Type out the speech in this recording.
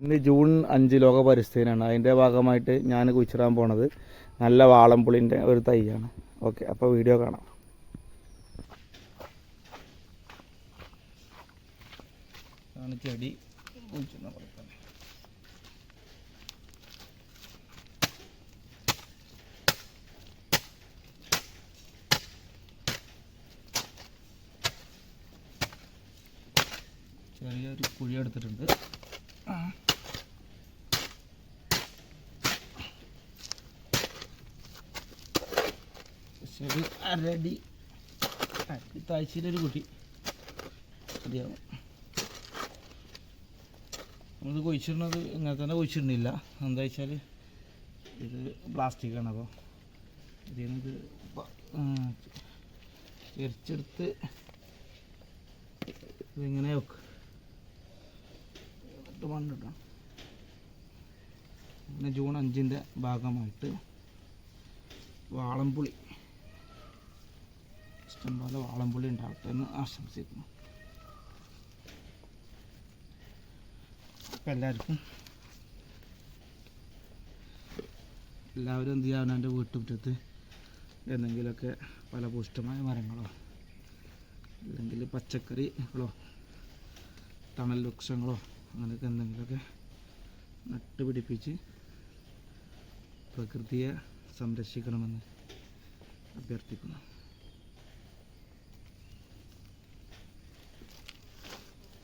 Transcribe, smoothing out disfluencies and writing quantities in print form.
ഇന്ന് ജൂൺ 5 ലോക പരിസ്ഥിതി ദിനമാണ്. അതിൻ്റെ ഭാഗമായിട്ട് ഞാൻ കുഴിച്ചിടാൻ പോണത് നല്ല വാളംപുളിൻ്റെ ഒരു തൈയാണ്. ഓക്കെ, അപ്പോൾ വീഡിയോ കാണാം. ചെടി ചെറിയൊരു കുഴി എടുത്തിട്ടുണ്ട്. ശരി, അരടി താഴ്ചയിലൊരു കുട്ടി മതിയാവും. നമ്മളിത് കുഴിച്ചിടുന്നത് ഇങ്ങനെ തന്നെ കുഴിച്ചിടുന്നില്ല. എന്താ വെച്ചാൽ ഇത് പ്ലാസ്റ്റിക്കാണ്. അപ്പോൾ ഇതിൽ നിന്ന് ചെരിച്ചെടുത്ത് ഇതിങ്ങനെ വെക്കും. എന്നിട്ട് മണ്ണിടാം. പിന്നെ ജൂൺ 5 ഭാഗമായിട്ട് വാളംപുളി, ഇഷ്ടംപോലെ വാളംപുളി ഉണ്ടാവട്ടെ എന്ന് ആശംസിക്കുന്നു. അപ്പം എല്ലാവരും എന്ത് ചെയ്യാൻ എൻ്റെ വീട്ടുമുറ്റത്ത് എന്തെങ്കിലുമൊക്കെ ഫലപുഷ്ടമായ മരങ്ങളോ അല്ലെങ്കിൽ പച്ചക്കറികളോ തണൽ വൃക്ഷങ്ങളോ അങ്ങനെയൊക്കെ എന്തെങ്കിലുമൊക്കെ നട്ടുപിടിപ്പിച്ച് പ്രകൃതിയെ സംരക്ഷിക്കണമെന്ന് അഭ്യർത്ഥിക്കുന്നു.